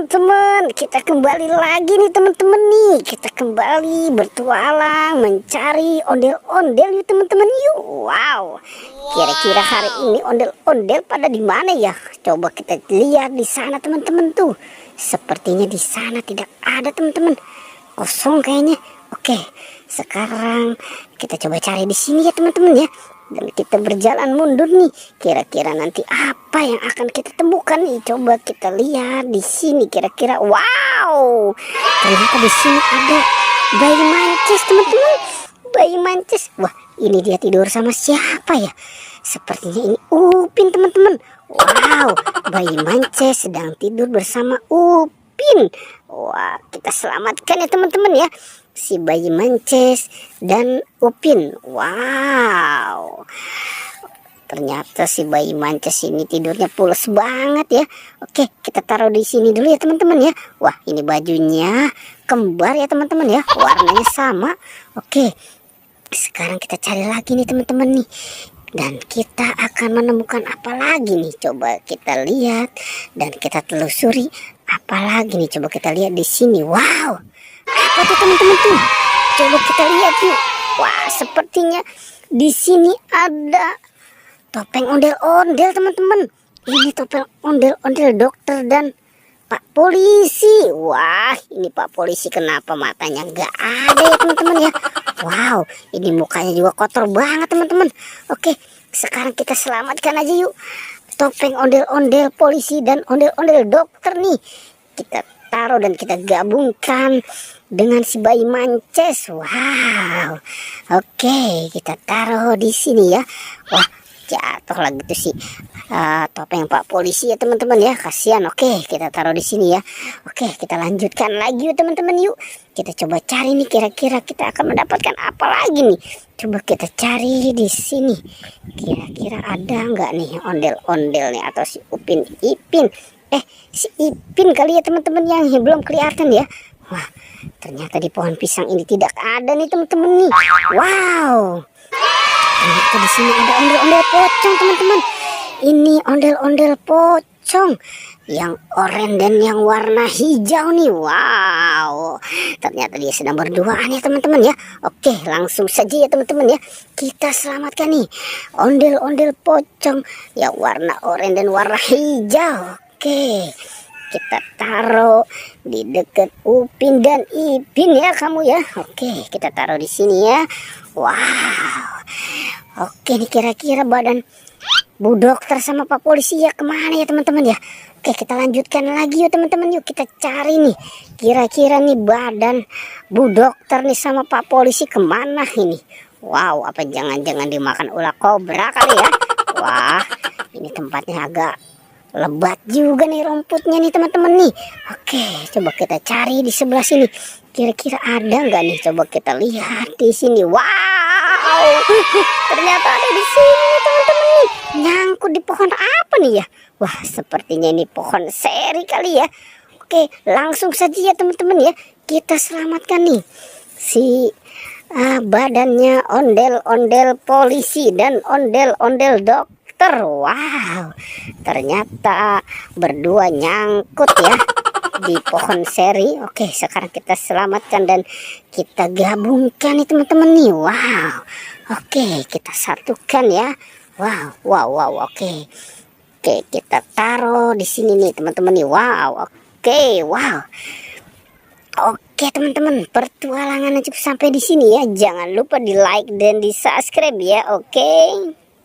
teman-teman, kita kembali lagi nih teman-teman nih. Kita kembali bertualang mencari ondel-ondel yuk teman-teman yuk. Wow. Kira-kira hari ini ondel-ondel pada di mana ya? Coba kita lihat di sana teman-teman tuh. Sepertinya di sana tidak ada teman-teman. Kosong kayaknya. Oke, sekarang kita coba cari di sini ya teman-teman ya. Dan kita berjalan mundur nih. Kira-kira nanti apa yang akan kita temukan nih? Coba kita lihat di sini. Kira-kira wow. Ternyata di sini ada bayi mancis teman-teman. Bayi mancis. Wah, ini dia tidur sama siapa ya? Sepertinya ini Upin teman-teman. Wow, bayi mancis sedang tidur bersama Upin. Wah, kita selamatkan ya teman-teman ya. Si bayi mancis dan Upin. Wow. Ternyata si bayi mancis ini tidurnya pules banget ya. Oke, kita taruh di sini dulu ya teman-teman ya. Wah, ini bajunya kembar ya teman-teman ya. Warnanya sama. Oke. Sekarang kita cari lagi nih teman-teman nih. Dan kita akan menemukan apa lagi nih? Coba kita lihat dan kita telusuri apa lagi nih? Coba kita lihat di sini. Wow. Apa tuh teman-teman tuh? Coba kita lihat yuk. Wah, sepertinya di sini ada topeng ondel-ondel teman-teman. Ini topeng ondel-ondel dokter dan Pak Polisi. Wah, ini Pak Polisi kenapa matanya nggak ada ya teman-teman ya? Wow, ini mukanya juga kotor banget teman-teman. Oke, sekarang kita selamatkan aja yuk topeng ondel-ondel polisi dan ondel-ondel dokter nih. Kita taruh dan kita gabungkan dengan si bayi mancis. Wow. Oke, kita taruh di sini ya. Wah, jatuh lagi tuh si topeng Pak Polisi ya teman-teman ya. Kasihan. Oke, kita taruh di sini ya. Oke, kita lanjutkan lagi yuk teman-teman yuk. Kita coba cari nih kira-kira kita akan mendapatkan apa lagi nih. Coba kita cari di sini. Kira-kira ada nggak nih ondel-ondel nih atau si Upin Ipin? Si Ipin kali ya teman-teman yang belum kelihatan ya. Wah, ternyata di pohon pisang ini tidak ada nih teman-teman nih. Wow. Ternyata di sini ada ondel-ondel pocong teman-teman. Ini ondel-ondel pocong yang oranye dan yang warna hijau nih. Wow. Ternyata dia sedang berduaan ya teman-teman ya. Oke, langsung saja ya teman-teman ya. Kita selamatkan nih ondel-ondel pocong yang warna oranye dan warna hijau. Oke, kita taruh di dekat Upin dan Ipin ya kamu ya. Oke, kita taruh di sini ya. Wow. Oke, nih kira-kira badan Bu Dokter sama Pak Polisi ya kemana ya teman-teman ya. Oke, kita lanjutkan lagi yuk teman-teman yuk. Kita cari nih kira-kira nih badan Bu Dokter nih sama Pak Polisi kemana ini. Wow, apa jangan-jangan dimakan ular kobra kali ya. Wah, ini tempatnya agak lebat juga nih rumputnya nih teman-teman nih. Oke, coba kita cari di sebelah sini. Kira-kira ada nggak nih? Coba kita lihat di sini. Wow, ternyata ada di sini teman-teman nih. Nyangkut di pohon apa nih ya? Wah, sepertinya ini pohon seri kali ya. Oke, langsung saja ya teman-teman ya. Kita selamatkan nih si badannya ondel-ondel polisi dan ondel-ondel dokter. Wow, ternyata berdua nyangkut ya di pohon seri. Oke, sekarang kita selamatkan dan kita gabungkan nih teman-teman nih. Wow. Oke, kita satukan ya. Wow. Oke, kita taruh di sini nih teman-teman nih. Wow. Oke teman-teman, pertualangan cukup sampai di sini ya. Jangan lupa di like dan di subscribe ya. Oke.